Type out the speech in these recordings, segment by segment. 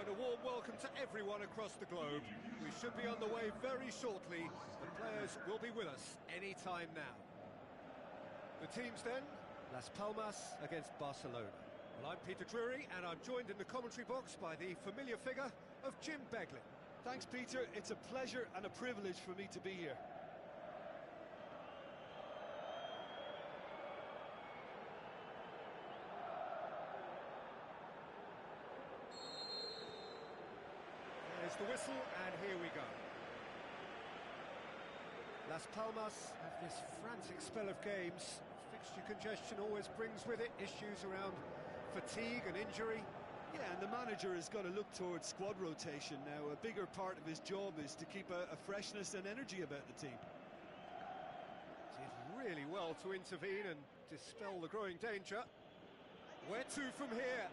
And a warm welcome to everyone across the globe. We should be on the way very shortly. The players will be with us any time now. The teams then, Las Palmas against Barcelona. Well, I'm Peter Drury, and I'm joined in the commentary box by the familiar figure of Jim Beglin. Thanks, Peter. It's a pleasure and a privilege for me to be here. There's the whistle, and here we go. Las Palmas have this frantic spell of games. Fixture congestion always brings with it issues around fatigue and injury. Yeah, and the manager has got to look towards squad rotation now. A bigger part of his job is to keep a freshness and energy about the team. Did really well to intervene and dispel the growing danger. Where to from here?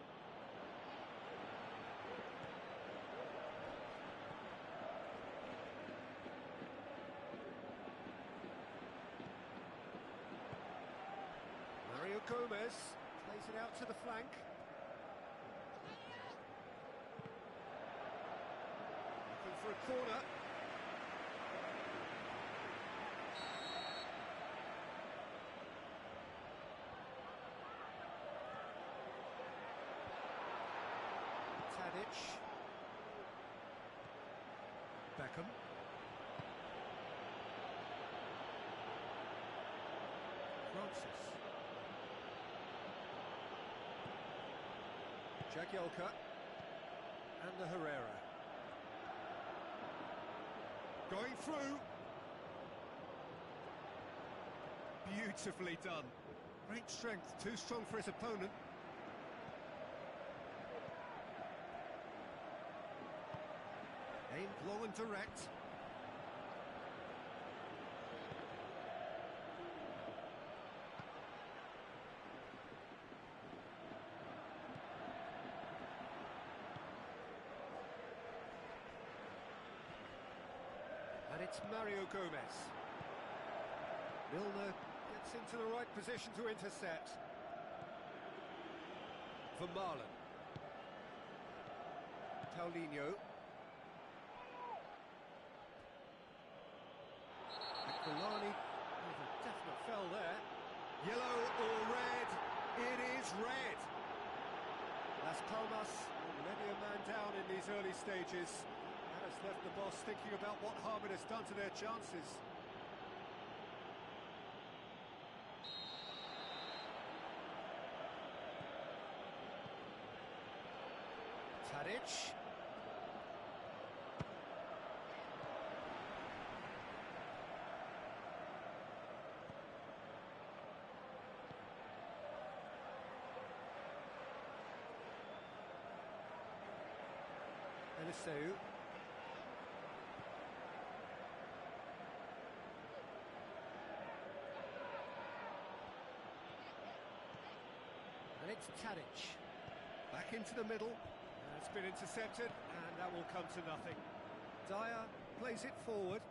Mario Gomez plays it out to the flank. Looking for a corner. Tadic. Beckham. Francis. Jagielka and the Herrera. Going through. Beautifully done. Great strength, too strong for his opponent. Aimed long and direct. And it's Mario Gomez. Milner gets into the right position to intercept. For Marlon. Paulinho. Aquilani with a definite foul there. Yellow or red? It is red. Las Palmas already a man down in these early stages. Has left the boss thinking about what harm it has done to their chances. Tadic. Eliseu. And it's Tadic. Back into the middle. It's been intercepted, and that will come to nothing. Dyer plays it forward.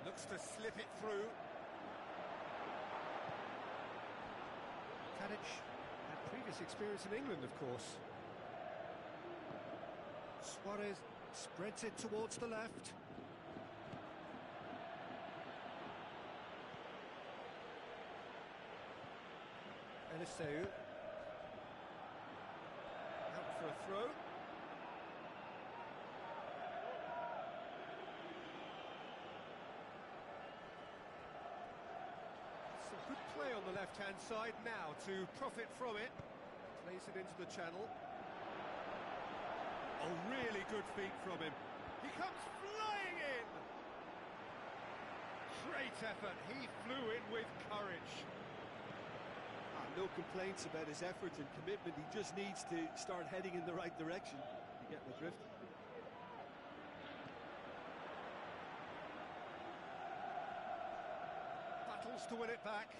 Looks to slip it through. Tadic had previous experience in England, of course. Suarez spreads it towards the left. Eliseu. Out for a throw. Some good play on the left-hand side now to profit from it. Plays it into the channel. Oh, really good feet from him. He comes flying in! Great effort. He flew in with courage. No complaints about his effort and commitment. He just needs to start heading in the right direction. You get my drift. Battles to win it back.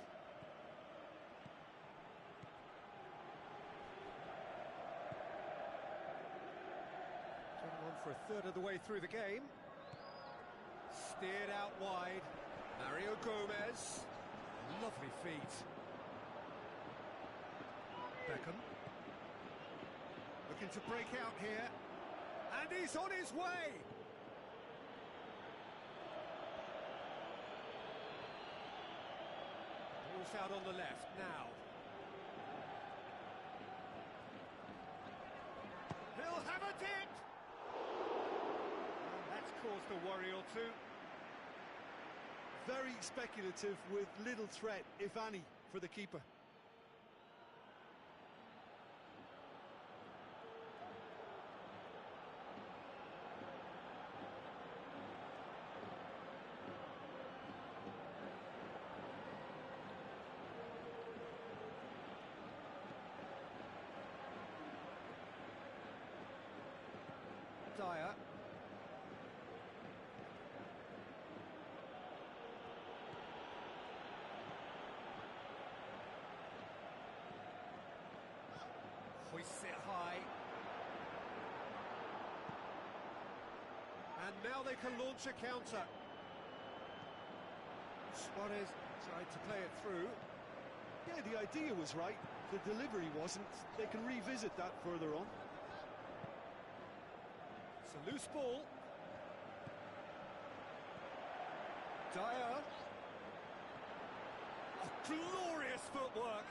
Getting on for a third of the way through the game. Steered out wide. Mario Gomez. Lovely feet. Beckham. Looking to break out here. And he's on his way! Ball's out on the left now. He'll have a dip! And that's caused a worry or two. Very speculative with little threat, if any, for the keeper. Dyer. Hoists it high. And now they can launch a counter. Suarez tried to play it through. Yeah, the idea was right. The delivery wasn't. They can revisit that further on. It's a loose ball. Dyer. Oh, glorious footwork.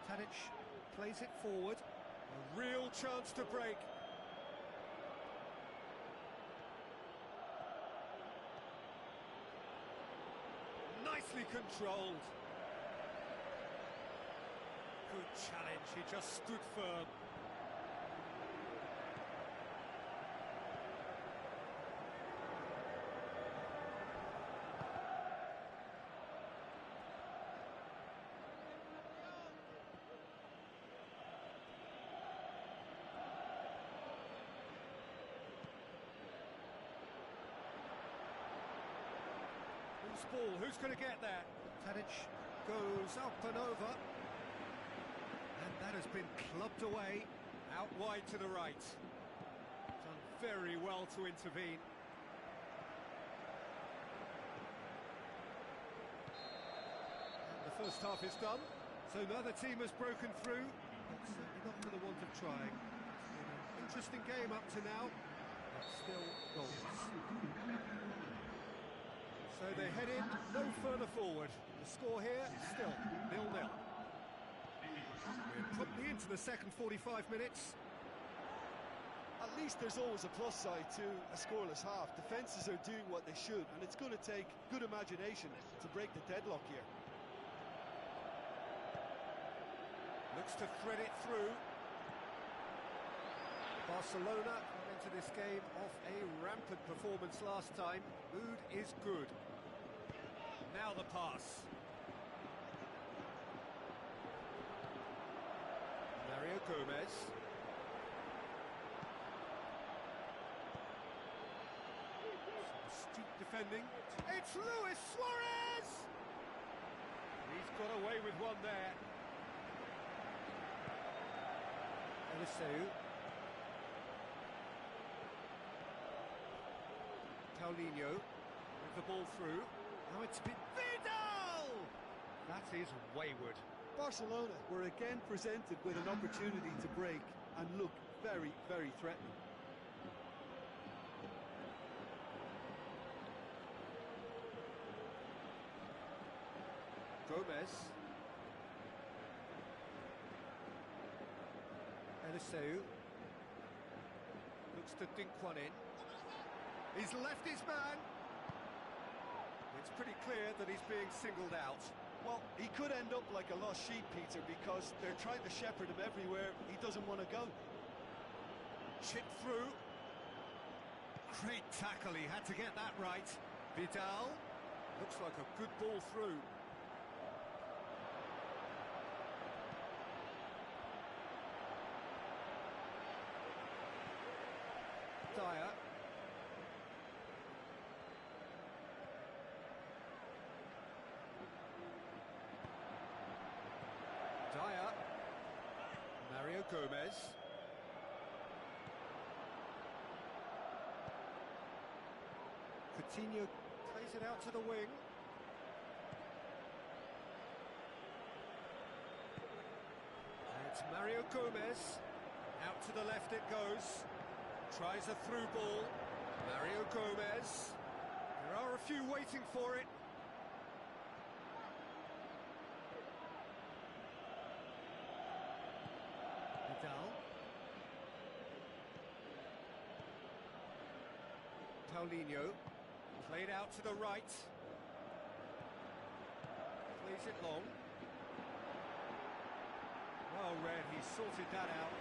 Tadic plays it forward. A real chance to break. Nicely controlled. Good challenge, he just stood firm. Loose ball, who's going to get there? Tadic goes up and over. And that has been clubbed away, out wide to the right. Done very well to intervene. And the first half is done, so neither team has broken through, but certainly not for the want of trying. It's been an interesting game up to now, but still goals. So they head in no further forward. The score here is still 0-0. We're promptly into the second 45 minutes. At least there's always a plus side to a scoreless half. Defences are doing what they should, and it's going to take good imagination to break the deadlock here. Looks to thread it through. Barcelona got into this game off a rampant performance last time. Mood is good. Now the pass. Mario Gomez. Some astute defending. It's Luis Suarez! He's got away with one there. Eliseu. Paulinho with the ball through. Now it's been Vidal! That is wayward. Barcelona were again presented with an opportunity to break and look very, very threatening. Gomez. Eliseu. Looks to dink one in. He's left his man. It's pretty clear that he's being singled out. Well, he could end up like a lost sheep, Peter, because they're trying to shepherd him everywhere he doesn't want to go. Chip through. Great tackle, he had to get that right. Vidal. Looks like a good ball through. Dyer. Dyer. Mario Gomez. Coutinho plays it out to the wing. It's Mario Gomez. Out to the left it goes. Tries a through ball. Mario Gomez. There are a few waiting for it. Vidal. Paulinho. Played out to the right. Plays it long. Well read, he sorted that out.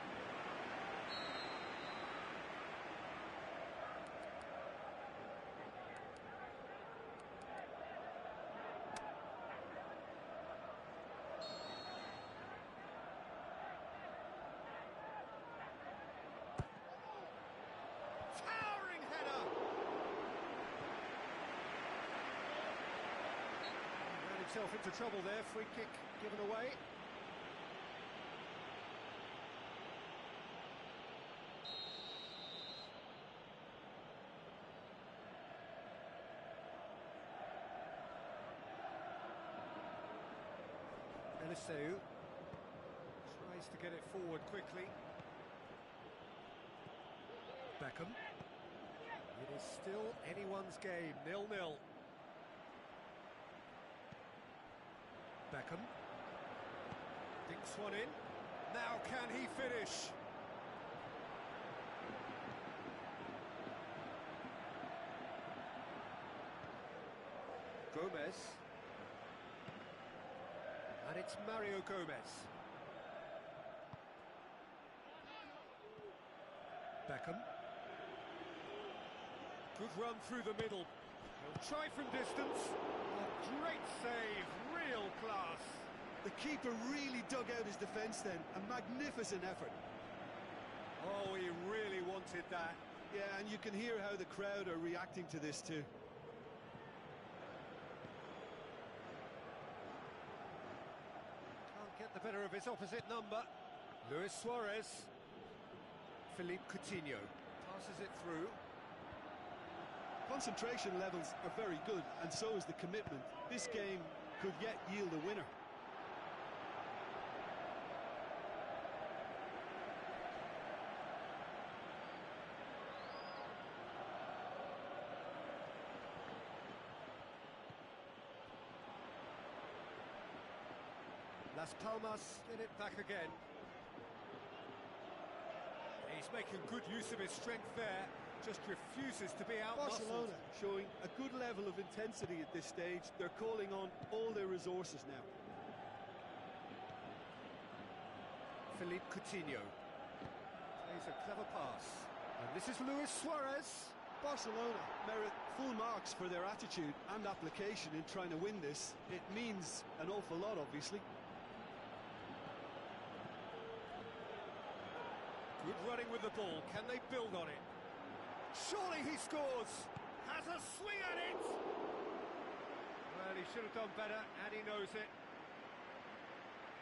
Towering header! Ran himself into trouble there, free kick given away. Eliseu tries to get it forward quickly. Beckham. It is still anyone's game, 0-0. Beckham. Dinks one in. Now can he finish? Gomez. And it's Mario Gomez. Beckham. Good run through the middle. He'll try from distance. A great save, real class. The keeper really dug out his defence then. A magnificent effort. Oh, he really wanted that. Yeah, and you can hear how the crowd are reacting to this too. Get the better of his opposite number. Luis Suarez. Philippe Coutinho passes it through. Concentration levels are very good, and so is the commitment. This game could yet yield a winner. Las Palmas get it back again. He's making good use of his strength there, just refuses to be out-muscled. Barcelona showing a good level of intensity at this stage. They're calling on all their resources now. Philippe Coutinho plays a clever pass. And this is Luis Suarez. Barcelona merit full marks for their attitude and application in trying to win this. It means an awful lot, obviously. Good running with the ball. Can they build on it? Surely he scores. Has a swing at it. Well, he should have done better, and he knows it.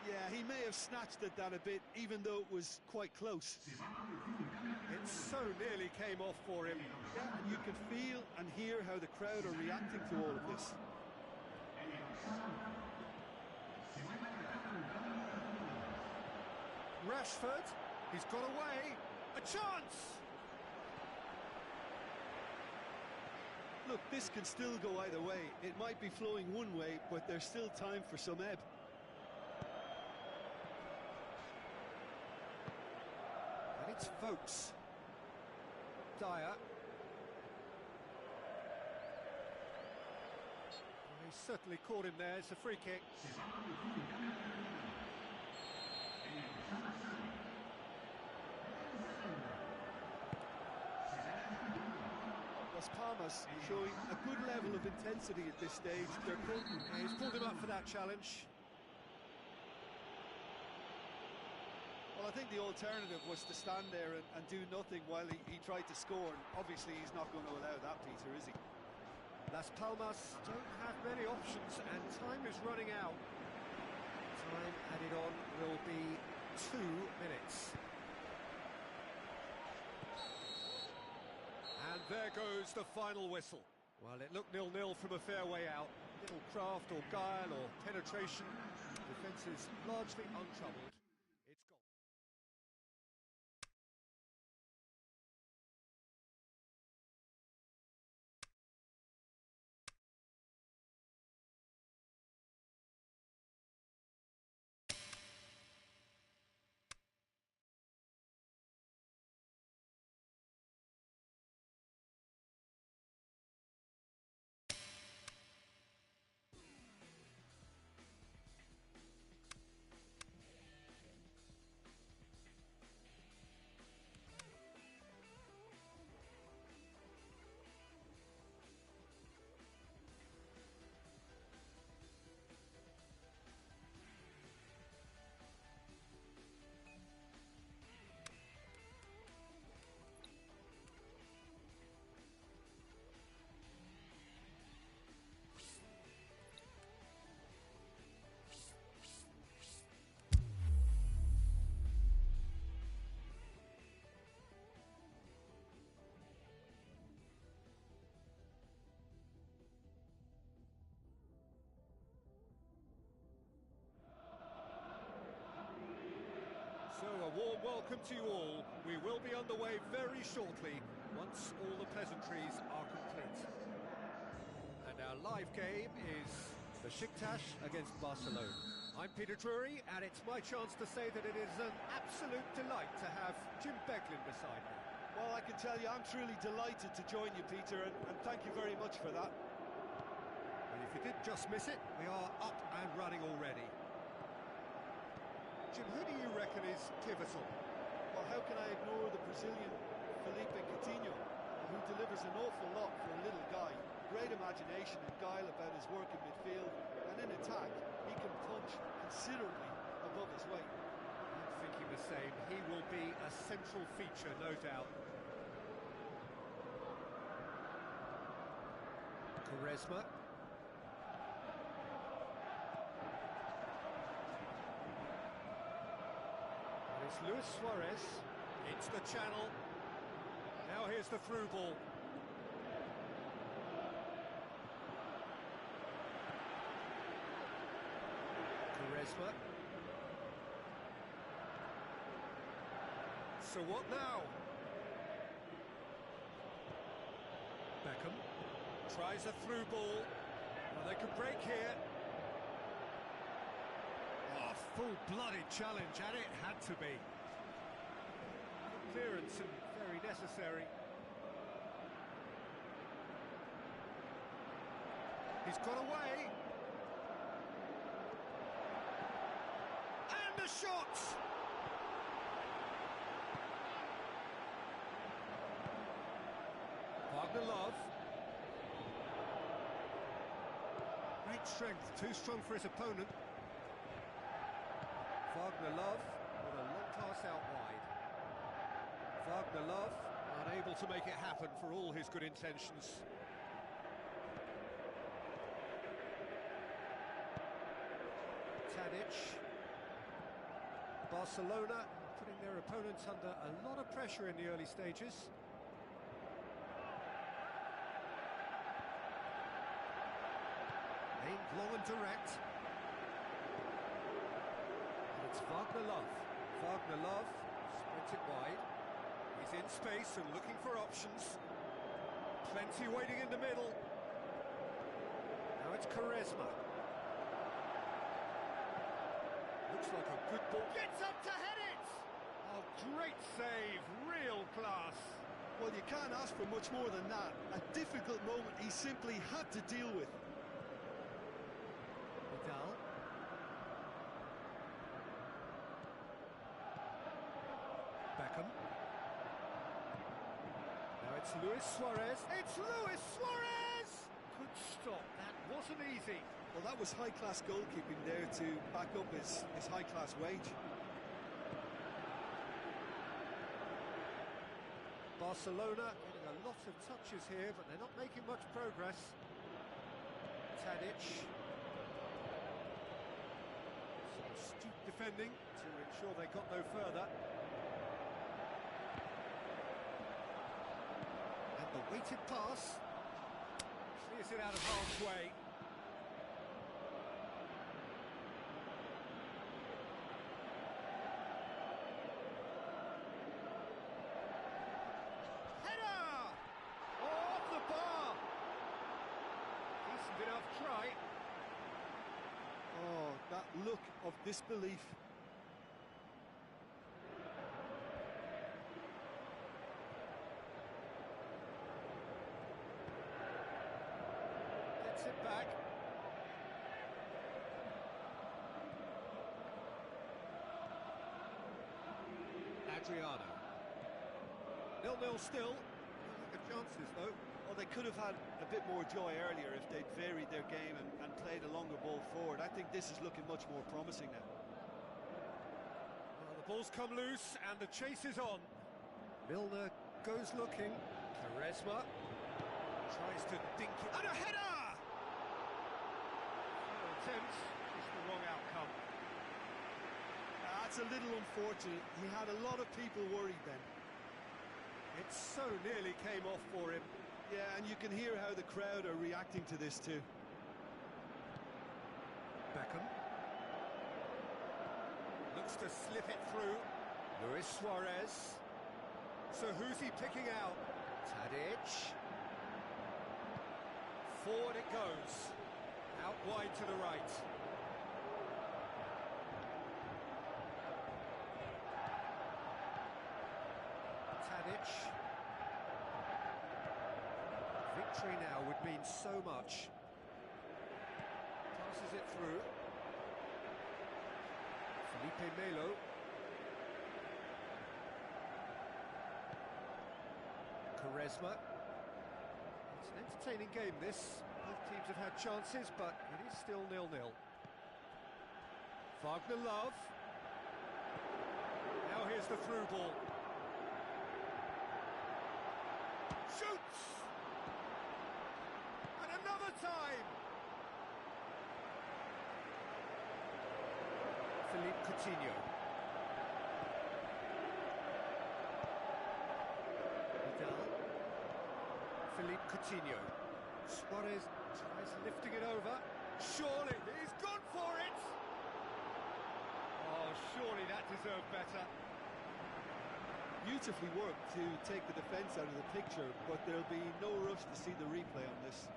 Yeah, he may have snatched at that a bit, even though it was quite close. It so nearly came off for him. Yeah, and you can feel and hear how the crowd are reacting to all of this. Rashford. He's got away. A chance! Look, this can still go either way. It might be flowing one way, but there's still time for some ebb. And it's Vokes. Dyer. He certainly caught him there. It's a free kick. Las Palmas showing a good level of intensity at this stage. He's pulled him up for that challenge. Well, I think the alternative was to stand there and do nothing while he tried to score. And obviously, he's not going to allow that, Peter, is he? Las Palmas don't have many options, and time is running out. Time added on will be 2 minutes. And there goes the final whistle. Well, it looked 0-0 from a fair way out. Little craft or guile or penetration. Defence is largely untroubled. It's gone. So a warm welcome to you all. We will be underway very shortly, once all the pleasantries are complete. And our live game is Besiktas against Barcelona. I'm Peter Drury, and it's my chance to say that it is an absolute delight to have Jim Beglin beside me. Well, I can tell you, I'm truly delighted to join you, Peter, and thank you very much for that. And if you did just miss it, we are up and running already. Jim, who do you reckon is pivotal? Well, how can I ignore the Brazilian Felipe Coutinho, who delivers an awful lot for a little guy? Great imagination and guile about his work in midfield, and in attack, he can punch considerably above his weight. I'm thinking the same. He will be a central feature, no doubt. Quaresma. It's Luis Suarez. It's the channel. Now here's the through ball. Quaresma. So what now? Beckham tries a through ball. Well, they could break here. Oh, full-blooded challenge, and it had to be. Clearance and very necessary. He's got away. And the shot! Wagner Love. Great strength, too strong for his opponent. Wagner Love with a long pass out wide. Wagner Love unable to make it happen for all his good intentions. Tadic. Barcelona putting their opponents under a lot of pressure in the early stages. Aimed long and direct. And it's Wagner Love. Wagner Love spreads it wide. He's in space and looking for options. Plenty waiting in the middle. Now it's Quaresma. Looks like a good ball. Gets up to head it! Oh, great save. Real class. Well, you can't ask for much more than that. A difficult moment he simply had to deal with. Vidal. Beckham. Now it's Luis Suarez. It's Luis Suarez! Good stop. That wasn't easy. Well, that was high-class goalkeeping there to back up his high-class wage. Barcelona getting a lot of touches here, but they're not making much progress. Tadic. Some astute defending to ensure they got no further. And the weighted pass. Gets it out of harm's way. Header! Oh, off the bar! Decent enough try. Oh, that look of disbelief. Gets it back. Adriano. 0-0 still. The chances though. Well, they could have had a bit more joy earlier if they'd varied their game and played a longer ball forward. I think this is looking much more promising now. Well, the ball's come loose and the chase is on. Milner goes looking. Quaresma tries to dink it. And a header! No attempt, just the wrong outcome. That's a little unfortunate. He had a lot of people worried then. It so nearly came off for him. Yeah, and you can hear how the crowd are reacting to this too. Beckham looks to slip it through. Luis Suarez. So who's he picking out? Tadic. Forward it goes. Out wide to the right. Tadic. Victory now would mean so much. Passes it through. Felipe Melo. Quaresma. It's an entertaining game, this. Both teams have had chances, but it is still 0-0. Wagner Love. Now here's the through ball. Shoots! And another time! Philippe Coutinho. Vidal. Philippe Coutinho. Suarez tries lifting it over. Surely, he's gone for it! Oh, surely that deserved better. Beautifully worked to take the defence out of the picture, but there'll be no rush to see the replay on this.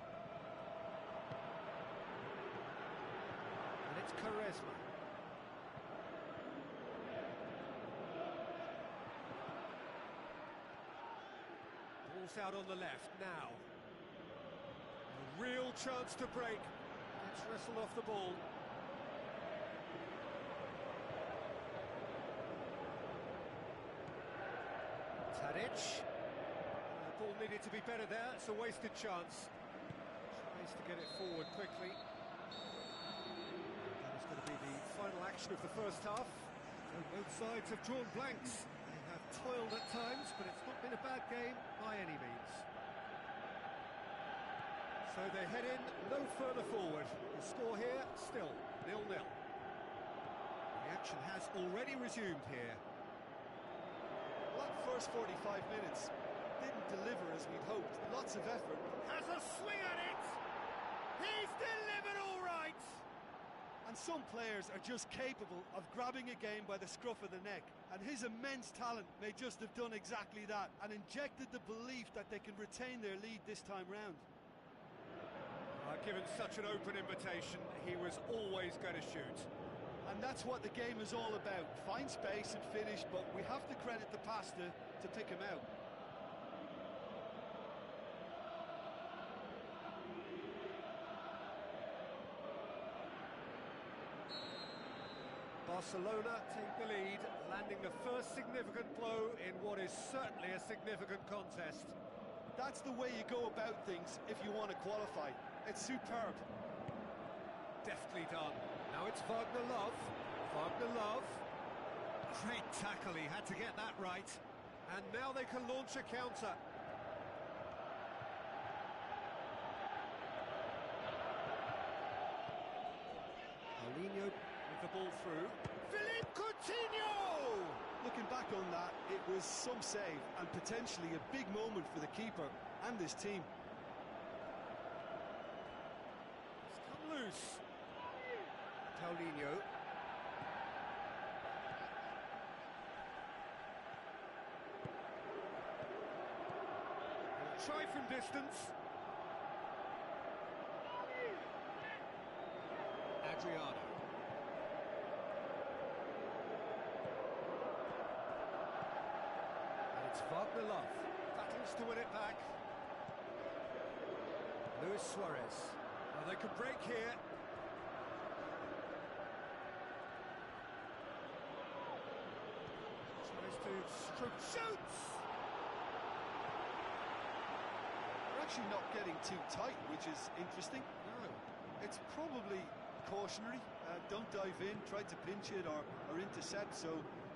And it's Quaresma. Ball's out on the left now. A real chance to break. Gets wrestled off the ball. Tadic. The ball needed to be better there, it's a wasted chance. Tries to get it forward quickly. That is going to be the final action of the first half. So both sides have drawn blanks. They have toiled at times, but it's not been a bad game by any means. So they head in no further forward. The score here, still 0-0. The action has already resumed here. That first 45 minutes didn't deliver as we'd hoped. Lots of effort. Has a swing at it! He's delivered all right! And some players are just capable of grabbing a game by the scruff of the neck. And his immense talent may just have done exactly that and injected the belief that they can retain their lead this time round. Given such an open invitation, he was always going to shoot. And that's what the game is all about. Find space and finish, but we have to credit the pass to pick him out. Barcelona take the lead, landing the first significant blow in what is certainly a significant contest. That's the way you go about things if you want to qualify. It's superb. Deftly done. Now it's Wagner Love. Wagner Love. Great tackle, he had to get that right. And now they can launch a counter. Paulinho with the ball through. Philippe Coutinho! Looking back on that, it was some save and potentially a big moment for the keeper and his team. Paulinho. He'll try from distance. Adriano. And it's Wagner Love. Battles to win it back. Luis Suarez. Well, they could break here. Tries to stroke. Shoots! They're actually not getting too tight, which is interesting. No. It's probably cautionary. Don't dive in, try to pinch it or intercept so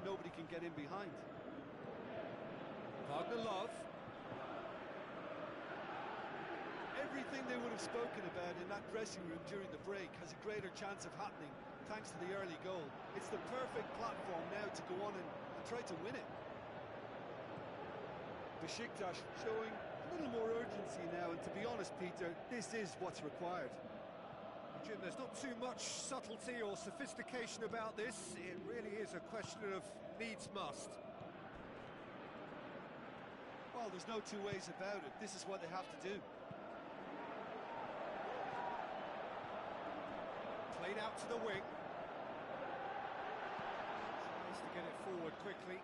nobody can get in behind. Wagner Love. Everything they would have spoken about in that dressing room during the break has a greater chance of happening thanks to the early goal. It's the perfect platform now to go on and try to win it. Besiktas showing a little more urgency now, and to be honest, Peter, this is what's required. Jim, there's not too much subtlety or sophistication about this. It really is a question of needs must. Well, there's no two ways about it. This is what they have to do. Played out to the wing. Tries to get it forward quickly.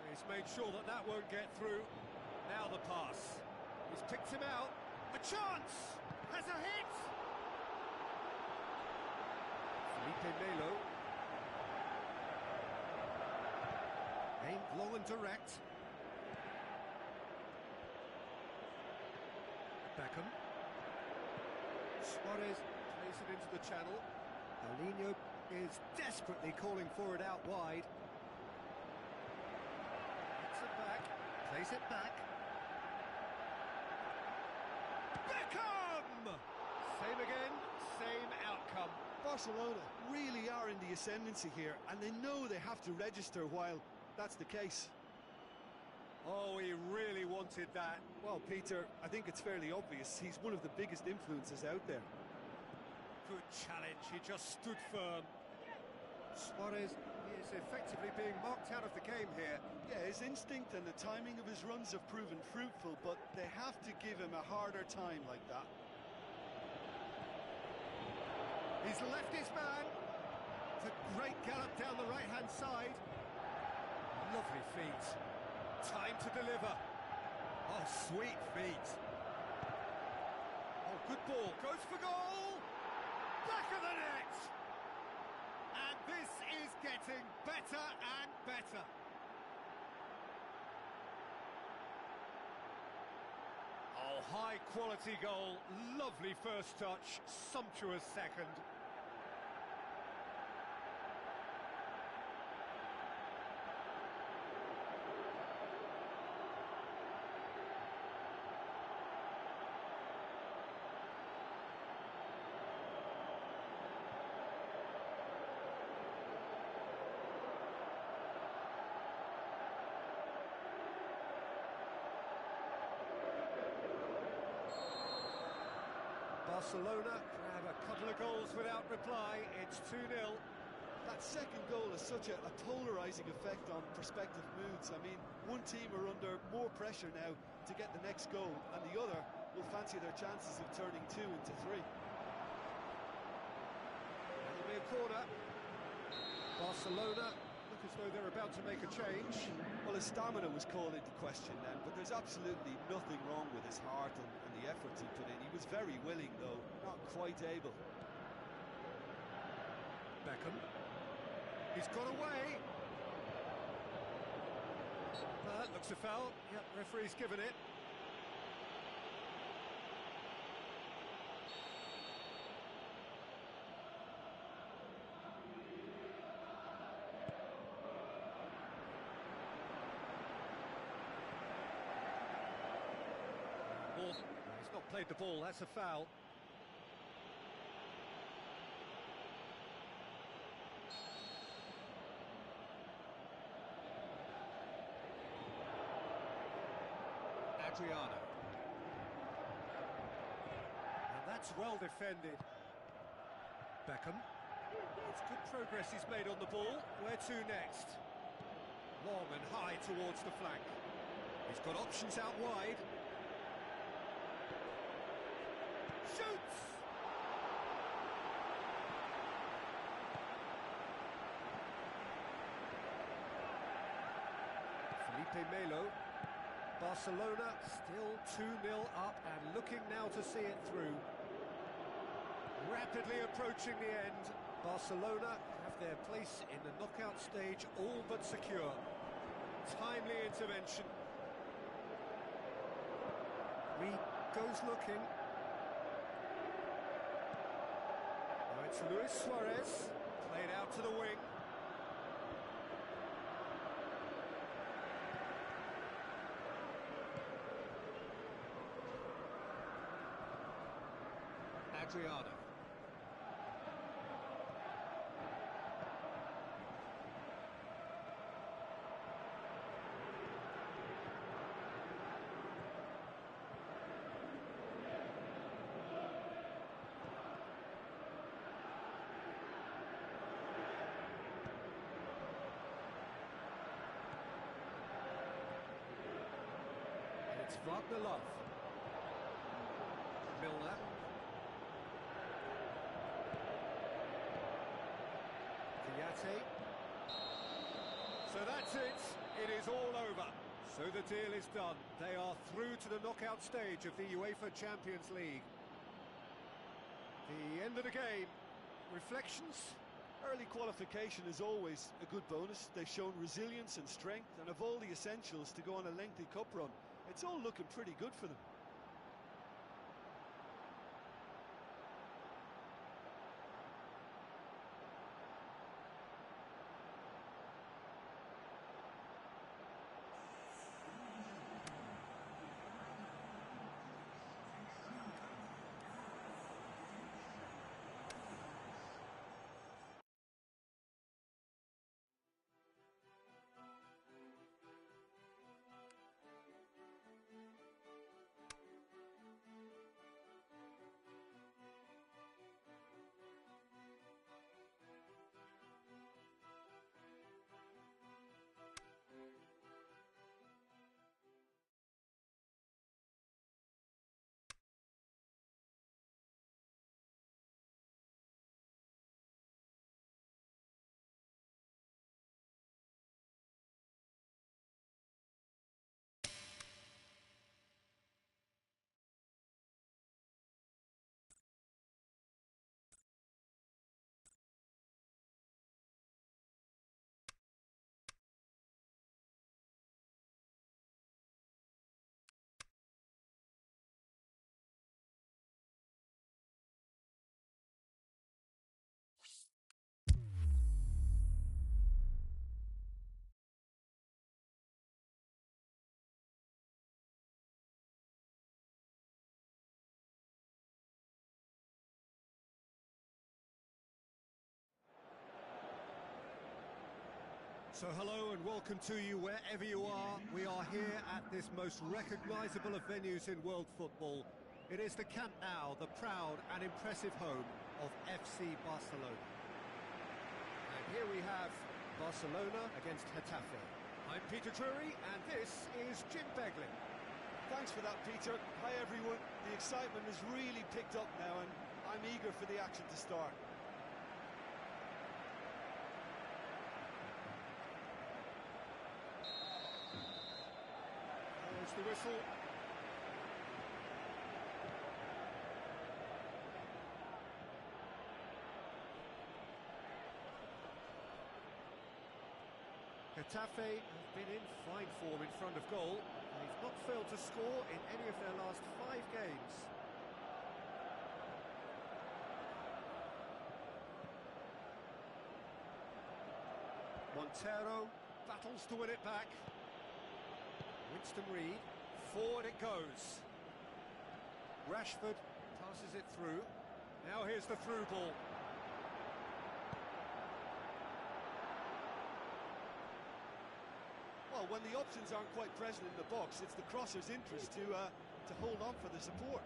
He's made sure that that won't get through. Now the pass. He's picked him out. A chance! Has a hit! Felipe Melo. Aimed long and direct. Beckham. Suarez plays it into the channel. Paulinho is desperately calling for it out wide. Gets it back. Plays it back. Beckham! Same again, same outcome. Barcelona really are in the ascendancy here, and they know they have to register while that's the case. Oh, he really wanted that. Well, Peter, I think it's fairly obvious. He's one of the biggest influences out there. Good challenge, he just stood firm. Suarez is effectively being marked out of the game here. Yeah, his instinct and the timing of his runs have proven fruitful, but they have to give him a harder time like that. He's left his man. It's a great gallop down the right-hand side. Lovely feet. Time to deliver. Oh, sweet feet. Oh, good ball. Goes for goal. Back of the net. And this is getting better and better. Oh, high-quality goal. Lovely first touch. Sumptuous second. Barcelona grab a couple of goals without reply. It's 2-0. That second goal has such a polarising effect on prospective moods. I mean, one team are under more pressure now to get the next goal, and the other will fancy their chances of turning 2 into 3. That'll be a corner. Barcelona look as though they're about to make a change. Well, his stamina was called into question then, but there's absolutely nothing wrong with his heart and the efforts he put in. He was very willing, though, not quite able. Beckham. He's got away. That looks a foul. Yep, referee's given it. Ball. He's not played the ball, that's a foul. Adriano. And that's well defended. Beckham. It's good progress he's made on the ball. Where to next? Long and high towards the flank. He's got options out wide. Shoots! Felipe Melo. Barcelona still 2-0 up and looking now to see it through. Rapidly approaching the end. Barcelona have their place in the knockout stage all but secure. Timely intervention. Reed goes looking. Now it's Luis Suarez, played out to the wing. Adriano. It's Wagner Love. Milner. Kiyate. So that's it. It is all over. So the deal is done. They are through to the knockout stage of the UEFA Champions League. The end of the game. Reflections? Early qualification is always a good bonus. They've shown resilience and strength and have all the essentials to go on a lengthy cup run. It's all looking pretty good for them. So hello and welcome to you wherever you are. We are here at this most recognisable of venues in world football. It is the Camp Nou, the proud and impressive home of FC Barcelona. And here we have Barcelona against Getafe. I'm Peter Drury and this is Jim Beglin. Thanks for that, Peter. Hi everyone. The excitement has really picked up now and I'm eager for the action to start. The whistle. Getafe have been in fine form in front of goal. They've not failed to score in any of their last 5 games. Montero battles to win it back. Winston Reed, forward it goes. Rashford passes it through. Now here's the through ball. Well, when the options aren't quite present in the box, it's the crosser's interest to hold on for the support.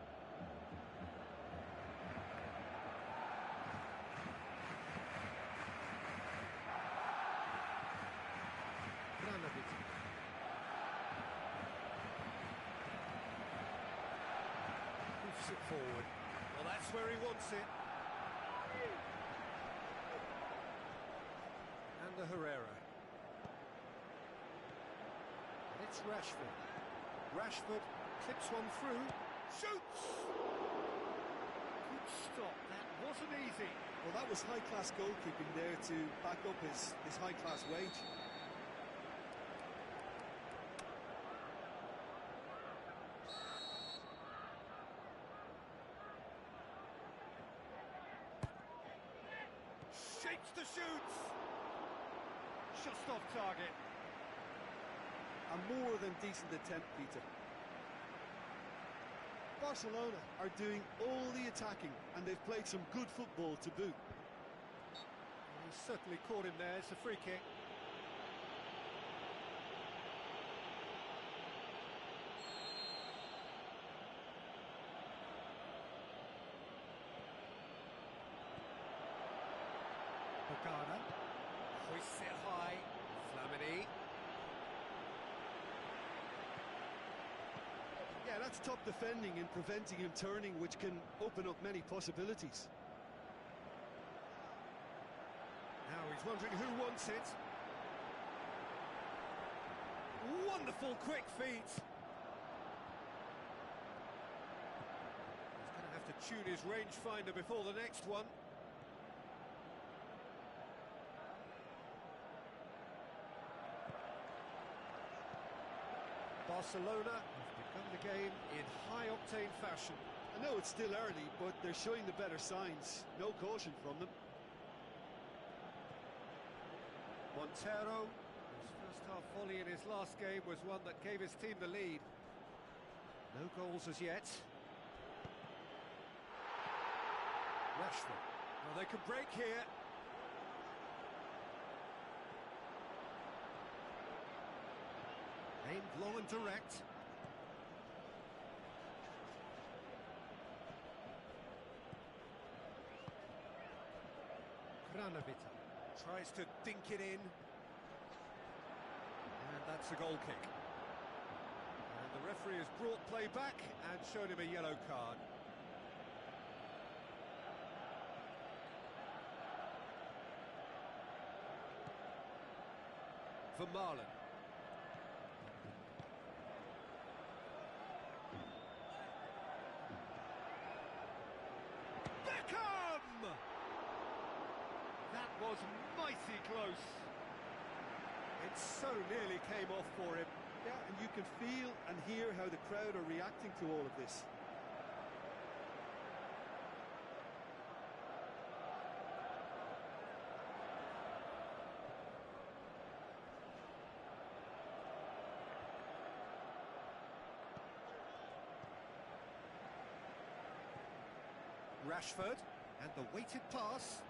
forward. Well, that's where he wants it. And the Herrera. And it's Rashford. Rashford clips one through. Shoots! Good stop. That wasn't easy. Well, that was high-class goalkeeping there to back up his high-class wage. Shapes the shoots! Just off target. A more than decent attempt, Peter. Barcelona are doing all the attacking, and they've played some good football to boot. He's certainly caught him there. It's a free kick. Bogana hoists it high. Flamini. Yeah, that's top defending and preventing him turning, which can open up many possibilities. Now he's wondering who wants it. Wonderful quick feet. He's going to have to tune his rangefinder before the next one. Barcelona have begun the game in high-octane fashion. I know it's still early, but they're showing the better signs. No caution from them. Montero, whose first-half volley in his last game was one that gave his team the lead. No goals as yet. Rashford. Well, they can break here. Aimed long and direct. Granovita tries to dink it in. And that's a goal kick. And the referee has brought play back and shown him a yellow card. Vermaelen. That was mighty close. It so nearly came off for him. Yeah, and you can feel and hear how the crowd are reacting to all of this. Rashford, and the weighted pass.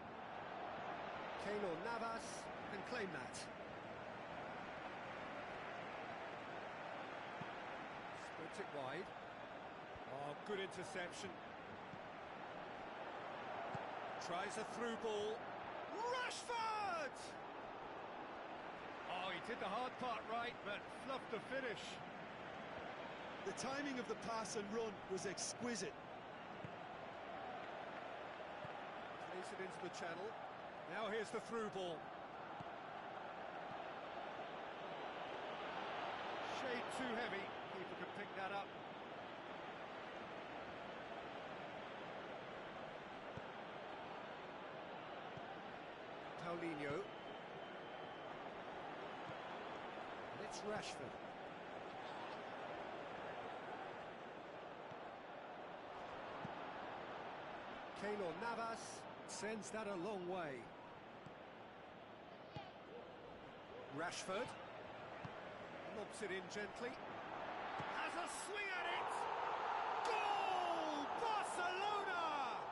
Keylor Navas can claim that. Splits it wide. Oh, good interception. Tries a through ball. Rashford! Oh, he did the hard part right, but fluffed the finish. The timing of the pass and run was exquisite. Plays it into the channel. Now here's the through ball. Shade too heavy. Keeper could pick that up. Paulinho. And it's Rashford. Keylor Navas sends that a long way. Rashford lobs it in gently. Has a swing at it! Goal! Barcelona!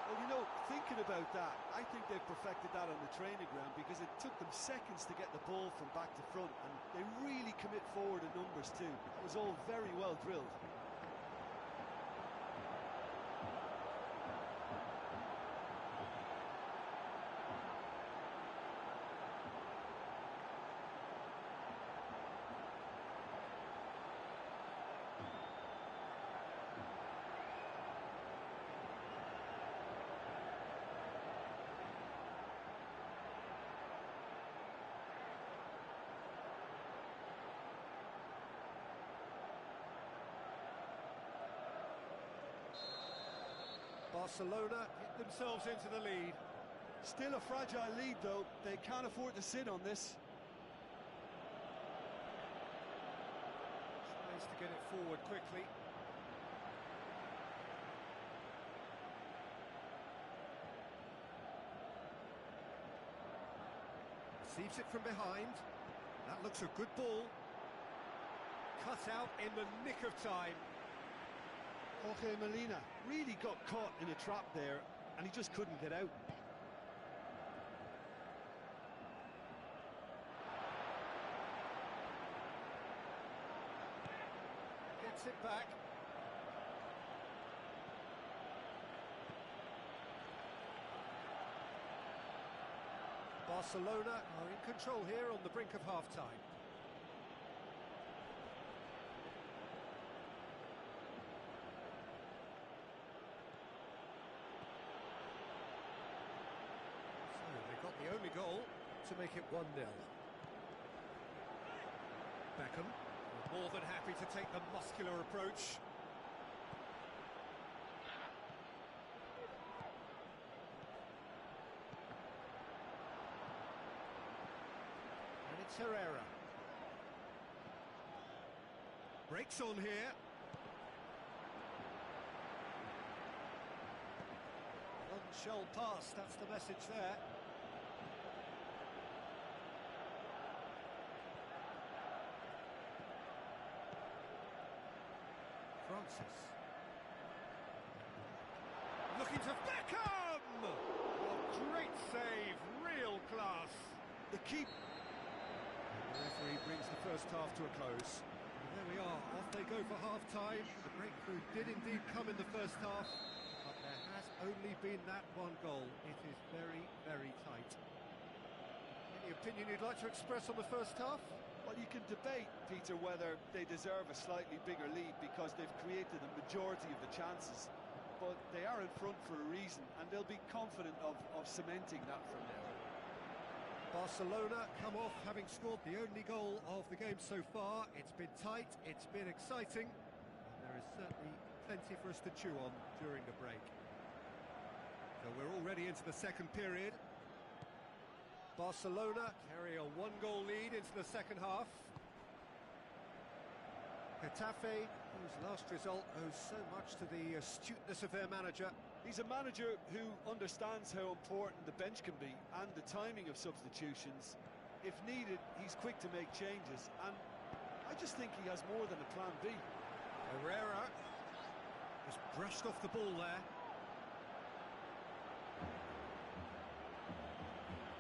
Well, you know, thinking about that, I think they've perfected that on the training ground because it took them seconds to get the ball from back to front, and they really commit forward in numbers too. It was all very well drilled. Barcelona hit themselves into the lead. Still a fragile lead, though. They can't afford to sit on this. Tries to get it forward quickly. Receives it from behind. That looks a good ball. Cut out in the nick of time. Jorge Molina really got caught in a trap there, and he just couldn't get out. Gets it back. Barcelona are in control here on the brink of half-time. The only goal to make it 1-0. Beckham, more than happy to take the muscular approach. And it's Herrera. Breaks on here. One shall pass, that's the message there. Francis. Looking to Beckham! Oh, great save, real class. The keep. The referee brings the first half to a close. And there we are, off they go for half-time. The breakthrough did indeed come in the first half, but there has only been that one goal. It is very, very tight. Any opinion you'd like to express on the first half? Well, you can debate, Peter, whether they deserve a slightly bigger lead because they've created the majority of the chances. But they are in front for a reason, and they'll be confident of cementing that from now. Barcelona come off having scored the only goal of the game so far. It's been tight, it's been exciting, and there is certainly plenty for us to chew on during the break. So we're already into the second period. Barcelona carry a one-goal lead into the second half. Getafe, whose last result owes so much to the astuteness of their manager. He's a manager who understands how important the bench can be and the timing of substitutions. If needed, he's quick to make changes, and I just think he has more than a plan B. Herrera just brushed off the ball there.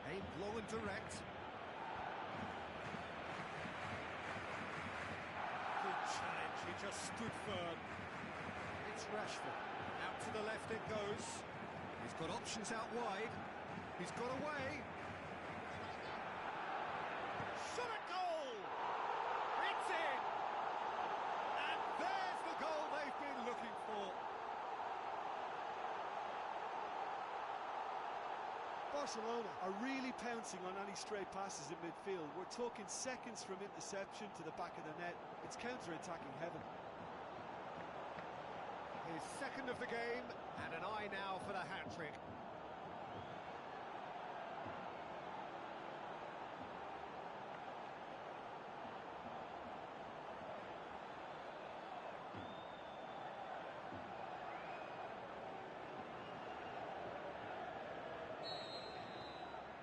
Aimed long and direct. Good challenge, he just stood firm. It's Rashford. Out to the left it goes. He's got options out wide. He's got away. Shot at goal! It's in! And there's the goal they've been looking for. Barcelona are really pouncing on any stray passes in midfield. We're talking seconds from interception to the back of the net. It's counter-attacking heaven. His second of the game, and an eye now for the hat-trick.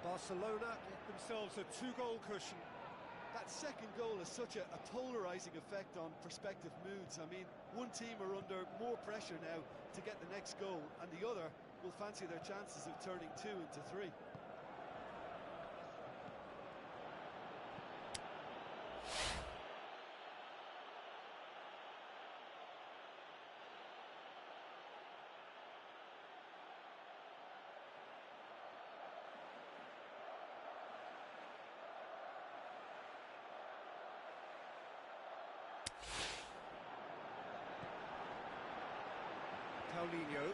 Barcelona get themselves a two-goal cushion. That second goal has such a polarising effect on prospective moods. I mean, one team are under more pressure now to get the next goal, and the other will fancy their chances of turning 2 into 3. Paulinho.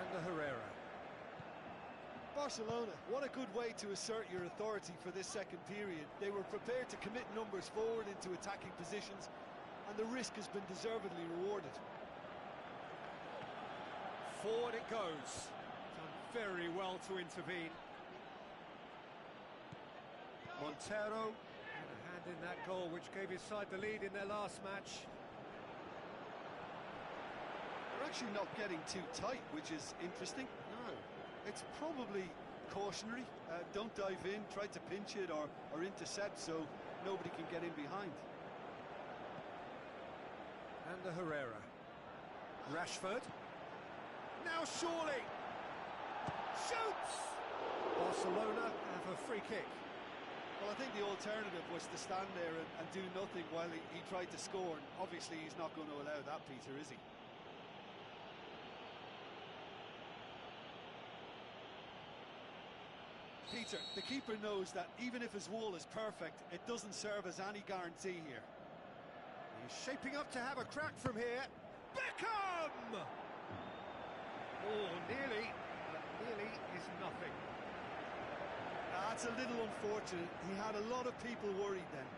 And the Herrera. Barcelona, what a good way to assert your authority for this second period. They were prepared to commit numbers forward into attacking positions, and the risk has been deservedly rewarded. Forward it goes. Done very well to intervene. Montero had a hand in that goal, which gave his side the lead in their last match. They're actually not getting too tight, which is interesting. No. It's probably cautionary. Don't dive in, try to pinch it or intercept so nobody can get in behind. And the Herrera. Rashford. Now surely! Shoots! Barcelona have a free kick. Well, I think the alternative was to stand there and do nothing while he tried to score. And obviously, he's not going to allow that, Peter, is he? Peter, the keeper knows that even if his wall is perfect, it doesn't serve as any guarantee here. He's shaping up to have a crack from here. Beckham! Oh, nearly, but nearly is nothing. That's a little unfortunate. He had a lot of people worried then.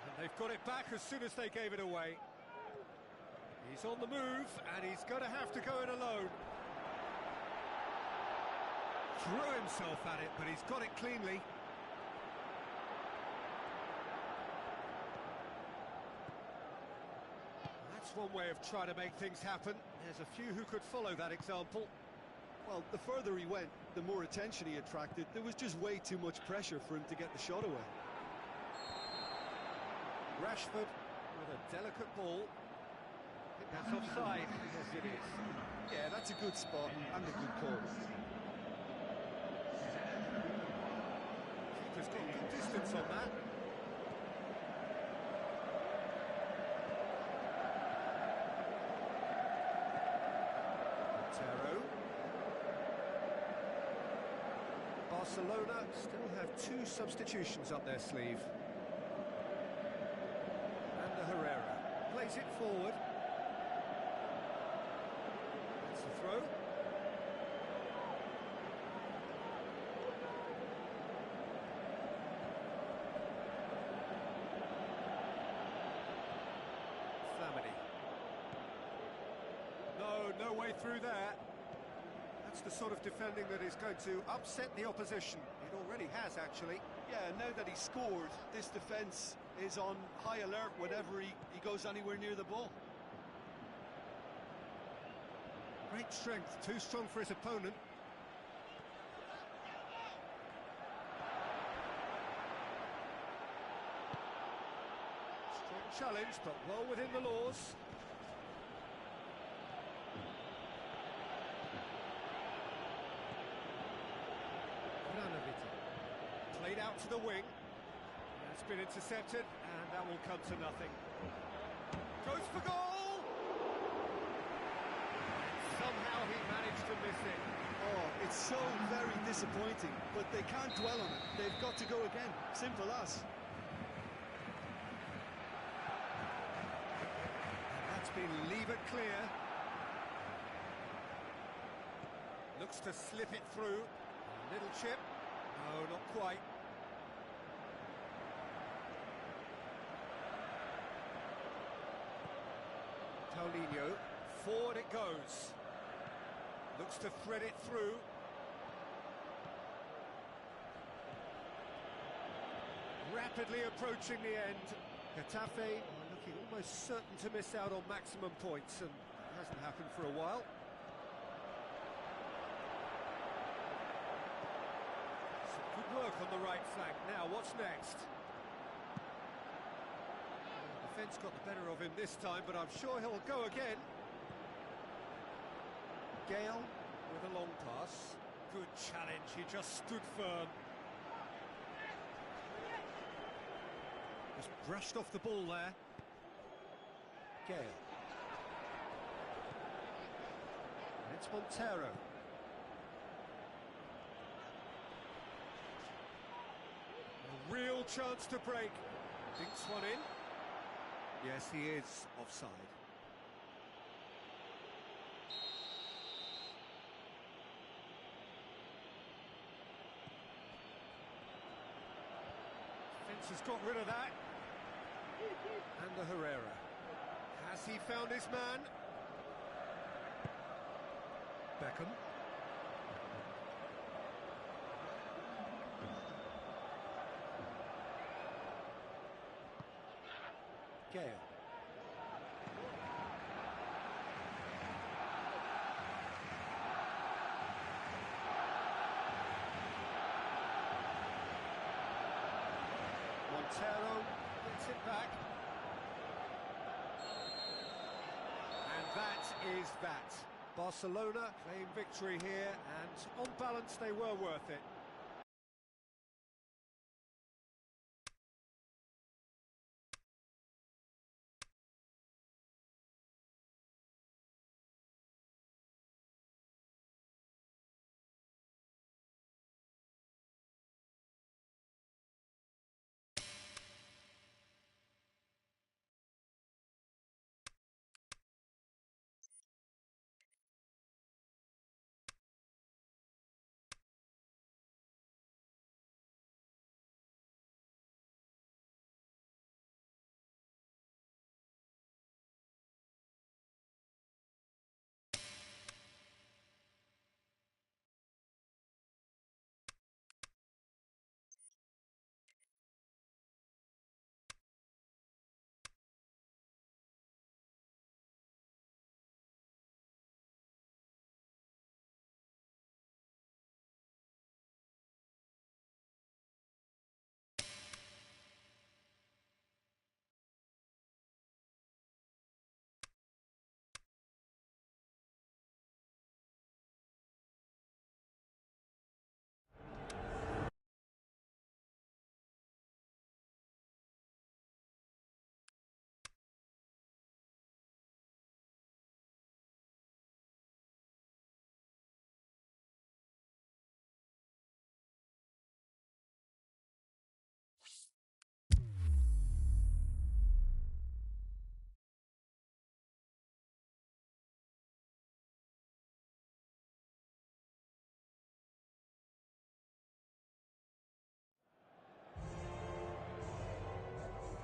And they've got it back as soon as they gave it away. He's on the move, and he's going to have to go in alone. Threw himself at it, but he's got it cleanly. That's one way of trying to make things happen. There's a few who could follow that example. Well, the further he went, the more attention he attracted. There was just way too much pressure for him to get the shot away. Rashford with a delicate ball. I think that's offside. Yes, it is. Yeah, that's a good spot and a good call. Keeper's got good distance on that. Montero. Barcelona still have two substitutions up their sleeve. And the Herrera plays it forward. That's the throw. No way through there. That's the sort of defending that is going to upset the opposition. It already has, actually. Yeah, now that he's scored, this defence is on high alert whenever he goes anywhere near the ball. Great strength, too strong for his opponent. Strong challenge, but well within the laws. Played out to the wing. It's been intercepted, and that will come to nothing. Goes for goal! Somehow he managed to miss it. Oh, it's so very disappointing, but they can't dwell on it. They've got to go again. Simple as. And that's been levered clear. Looks to slip it through. A little chip. No, not quite. Paulinho, forward it goes. Looks to thread it through. Rapidly approaching the end. Getafe are looking almost certain to miss out on maximum points, and it hasn't happened for a while. Some good work on the right flank. Now, what's next? Defence got the better of him this time, but I'm sure he'll go again. Gale with a long pass. Good challenge, he just stood firm. Just brushed off the ball there. Gale. And it's Montero. A real chance to break. Dinks one in. Yes, he is offside. Clearance has got rid of that. And the Herrera. Has he found his man? Beckham. Gale. Montero gets it back. And that is that. Barcelona claim victory here, and on balance they were worth it.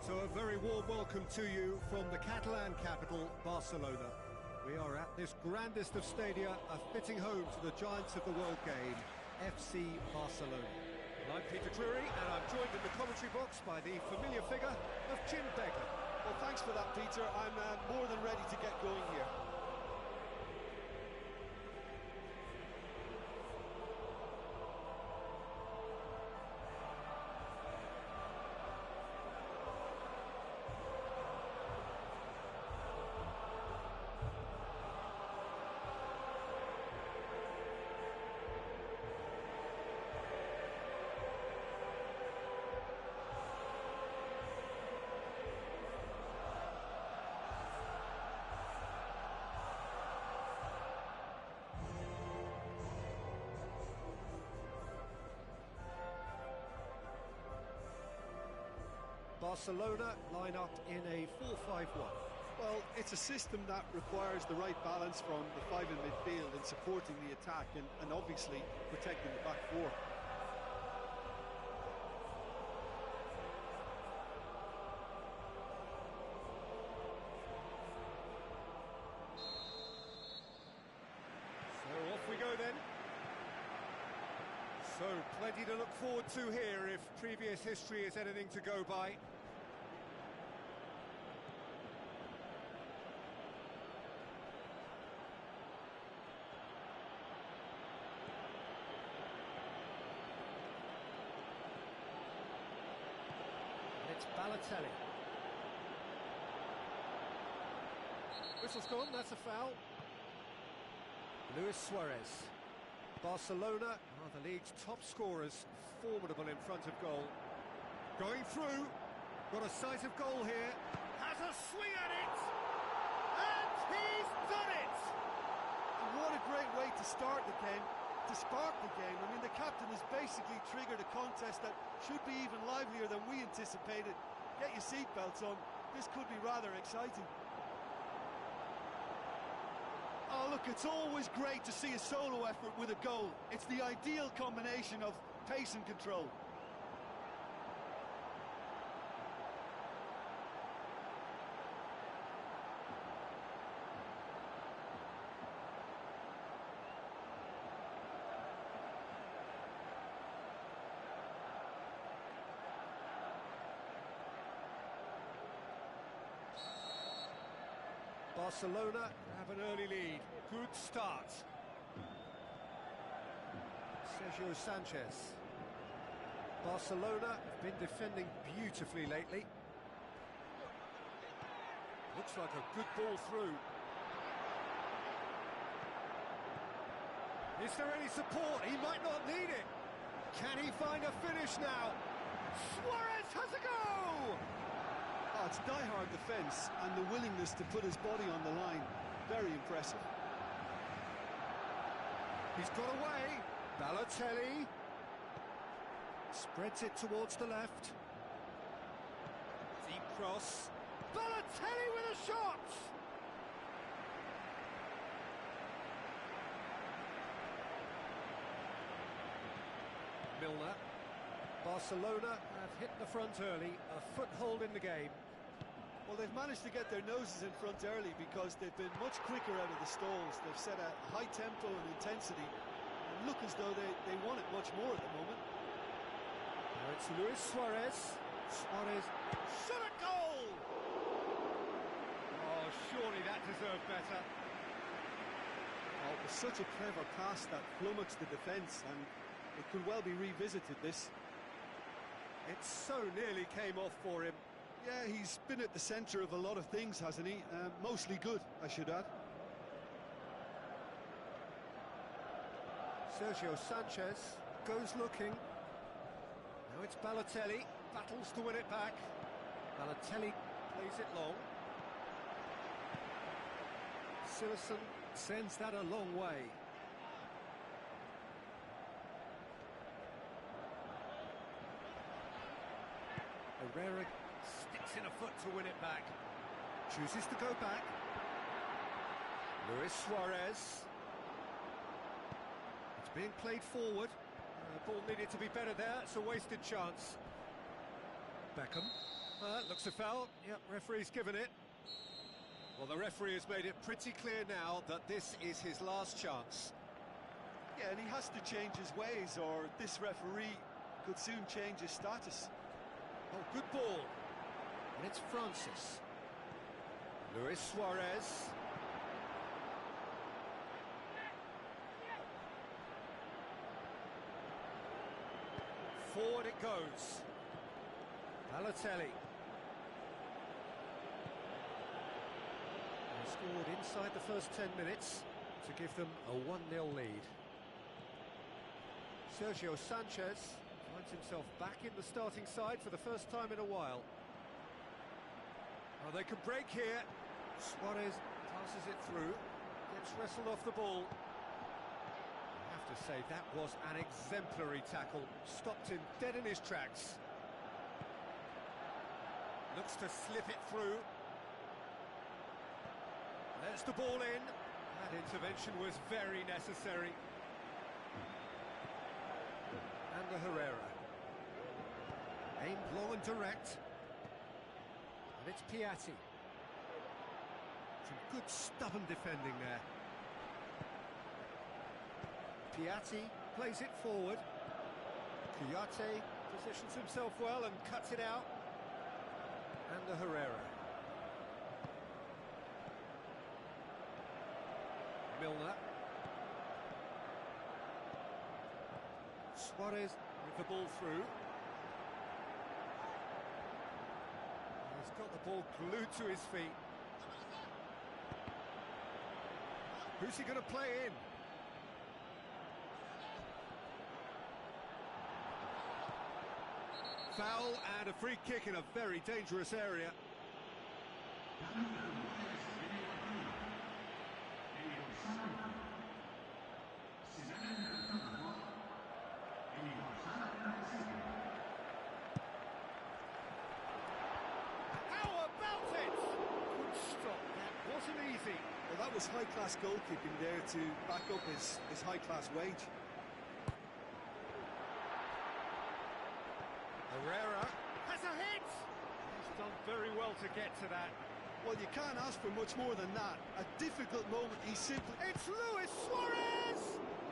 So a very warm welcome to you from the Catalan capital, Barcelona. We are at this grandest of stadia, a fitting home to the giants of the world game, FC Barcelona. I'm Peter Drury, and I'm joined in the commentary box by the familiar figure of Jim Beglin. Well, thanks for that, Peter. I'm more than ready to get going here. Barcelona line up in a 4-5-1. Well, it's a system that requires the right balance from the five in midfield and supporting the attack and obviously protecting the back four. So off we go then. So plenty to look forward to here if previous history is anything to go by. It's Balotelli. Whistle's gone, that's a foul. Luis Suarez. Barcelona are the league's top scorers, formidable in front of goal. Going through, got a sight of goal here, has a swing at it, and he's done it! And what a great way to start the game, to spark the game. I mean, the captain has basically triggered a contest that should be even livelier than we anticipated. Get your seatbelts on, this could be rather exciting. Oh, look, it's always great to see a solo effort with a goal. It's the ideal combination of pace and control. Barcelona have an early lead. Good start. Sergio Sanchez. Barcelona have been defending beautifully lately. Looks like a good ball through. Is there any support? He might not need it. Can he find a finish now? Suarez has a go! Oh, it's die-hard defence and the willingness to put his body on the line. Very impressive. He's got away. Balotelli. Spreads it towards the left. Deep cross. Balotelli with a shot! Milner. Barcelona have hit the front early, a foothold in the game. Well, they've managed to get their noses in front early because they've been much quicker out of the stalls. They've set a high tempo and intensity and look as though they want it much more at the moment. Now it's Luis Suarez. Suarez shot a goal! Oh, surely that deserved better. Oh, it was such a clever pass that flummoxed the defence, and it could well be revisited, this. It so nearly came off for him. Yeah, he's been at the centre of a lot of things, hasn't he? Mostly good, I should add. Sergio Sanchez goes looking. Now it's Balotelli, battles to win it back. Balotelli plays it long. Silerson sends that a long way. Herrera sticks in a foot to win it back. Chooses to go back. Luis Suarez. It's being played forward. Ball needed to be better there. It's a wasted chance. Beckham. Looks a foul. Yep, referee's given it. Well, the referee has made it pretty clear now that this is his last chance. Yeah, and he has to change his ways, or this referee could soon change his status. Oh, good ball. And it's Francis. Luis Suarez. Forward it goes. Balotelli. They scored inside the first 10 minutes to give them a 1-0 lead. Sergio Sanchez finds himself back in the starting side for the first time in a while. Oh, they can break here. Suarez passes it through, gets wrestled off the ball. I have to say, that was an exemplary tackle. Stopped him dead in his tracks. Looks to slip it through. Lets the ball in. That intervention was very necessary. And the Herrera. Aimed long and direct. And it's Piatti. Some good stubborn defending there. Piatti plays it forward. Kouyaté positions himself well and cuts it out. And the Herrera. Milner. Suarez with the ball through. He's got the ball glued to his feet. Who's he going to play in? Foul and a free kick in a very dangerous area. Well, that was high-class goalkeeping there to back up his high-class wage. Herrera has a hit! He's done very well to get to that. Well, you can't ask for much more than that. A difficult moment, he simply... It's Luis Suarez!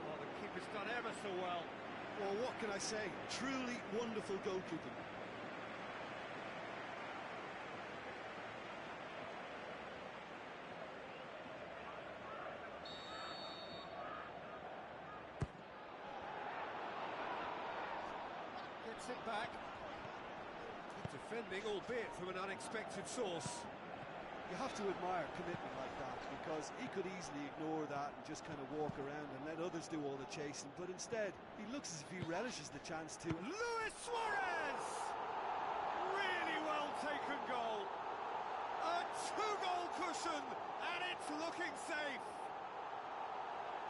Oh, the keeper's done ever so well. Well, what can I say? Truly wonderful goalkeeping. Gets it back. Good defending, albeit from an unexpected source. You have to admire commitment like that, because he could easily ignore that and just kind of walk around and let others do all the chasing, but instead he looks as if he relishes the chance to. Luis Suarez! Really well taken goal. A two-goal cushion, and it's looking safe.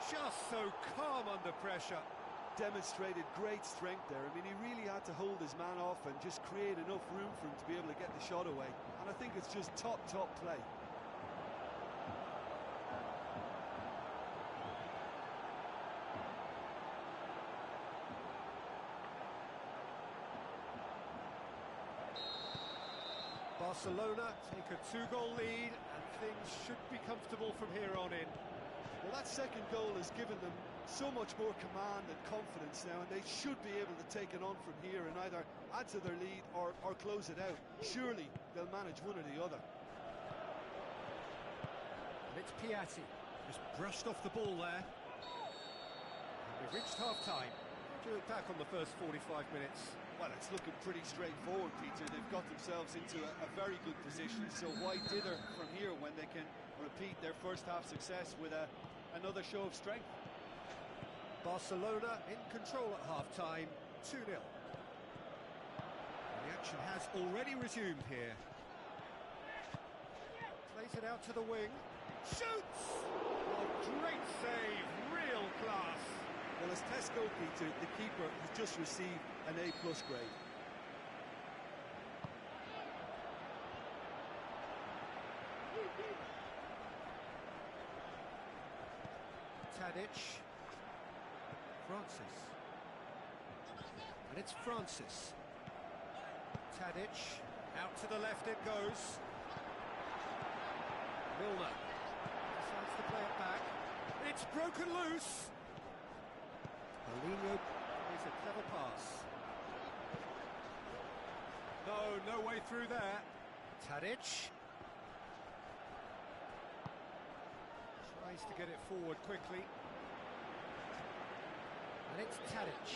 Just so calm under pressure. Demonstrated great strength there. I mean, he really had to hold his man off and just create enough room for him to be able to get the shot away. And I think it's just top play. Barcelona take a two-goal lead, and things should be comfortable from here on in. Well, that second goal has given them so much more command and confidence now, and they should be able to take it on from here and either add to their lead or close it out. Surely they'll manage one or the other. And it's Piatti, just brushed off the ball there. And we've reached half-time. Drew it back on the first 45 minutes. Well, it's looking pretty straightforward, Peter. They've got themselves into a very good position, so why dither from here when they can repeat their first half success with another show of strength? Barcelona in control at half-time, 2-0. The action has already resumed here. Plays it out to the wing. Shoots! Oh, great save, real class. Well, as Tesco, Peter, the keeper has just received an A+ grade. Tadic. Francis. And it's Francis. Tadic. Out to the left it goes. Milner. Decides to play it back. It's broken loose. Paulinho plays a clever pass. No way through there. Tadic. Tries to get it forward quickly. And it's Tadic.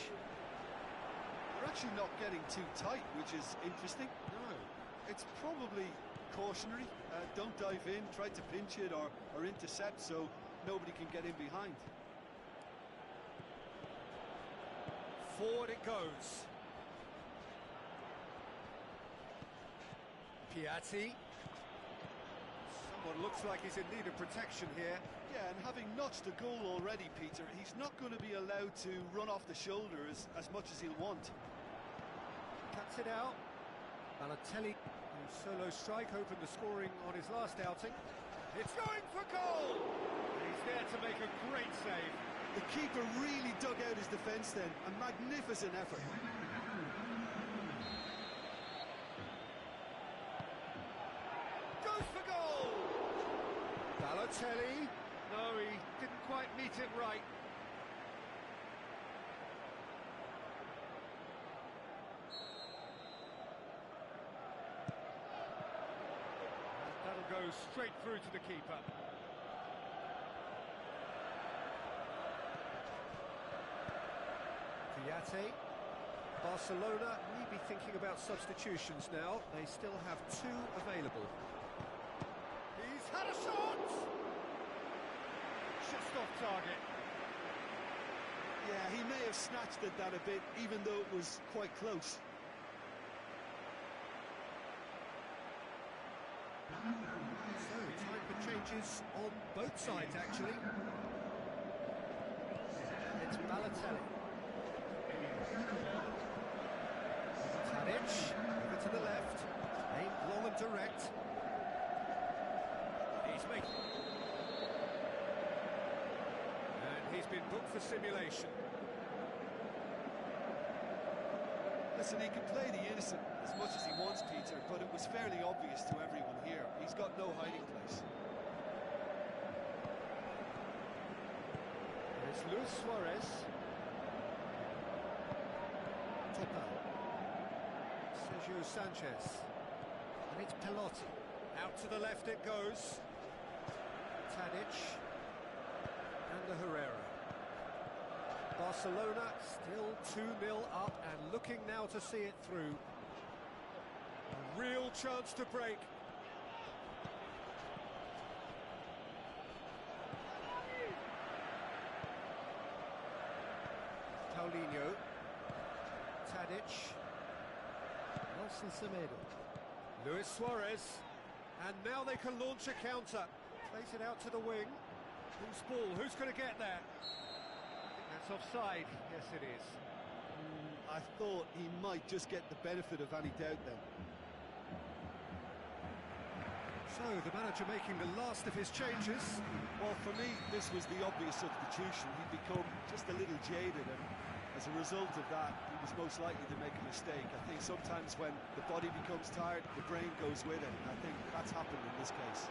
They're actually not getting too tight, which is interesting. No. It's probably cautionary. Don't dive in, try to pinch it or intercept so nobody can get in behind. Forward it goes. Piatti. Someone looks like he's in need of protection here. Yeah, and having notched a goal already, Peter, he's not going to be allowed to run off the shoulder as much as he'll want. Cuts it out. Balotelli, whose solo strike opened the scoring on his last outing. It's going for goal! He's there to make a great save. The keeper really dug out his defence then. A magnificent effort. Goes for goal! Balotelli. No, he didn't quite meet it right. And that'll go straight through to the keeper. Piatti. Barcelona may be thinking about substitutions now. They still have two available. He's had a shot! Just off target. Yeah, he may have snatched at that a bit, even though it was quite close. So, time for changes on both sides, actually. It's Balotelli. Tadic, over to the left. Aimed long and direct. He's making... And he's been booked for simulation. Listen, he can play the innocent as much as he wants, Peter, but it was fairly obvious to everyone here. He's got no hiding place. It's Luis Suarez. Topal. Sergio Sanchez. And it's Pelotti. Out to the left it goes. Tadic. And the Herrera. Barcelona still 2-0 up and looking now to see it through. A real chance to break. Paulinho. Tadic. Nelson Semedo. Luis Suarez. And now they can launch a counter. Place it out to the wing. Whose ball? Who's going to get there? I think that's offside. Yes, it is. I thought he might just get the benefit of any doubt then. So, the manager making the last of his changes. Well, for me, this was the obvious substitution. He'd become just a little jaded, and as a result of that, he was most likely to make a mistake. I think sometimes when the body becomes tired, the brain goes with it, and I think that's happened in this case.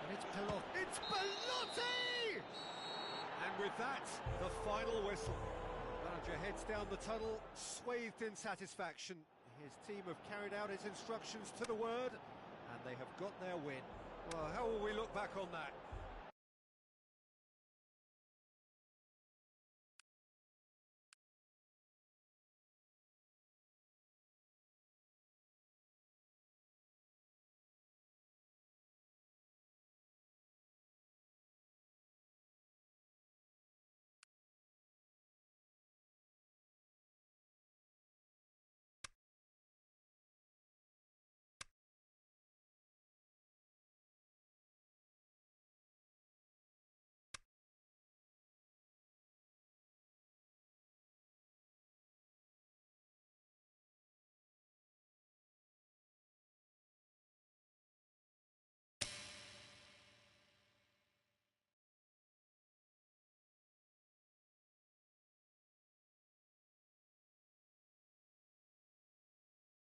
And it's Pelotti. It's Pelotti! And with that, the final whistle. The manager heads down the tunnel, swathed in satisfaction. His team have carried out his instructions to the word, and they have got their win. Well, how will we look back on that?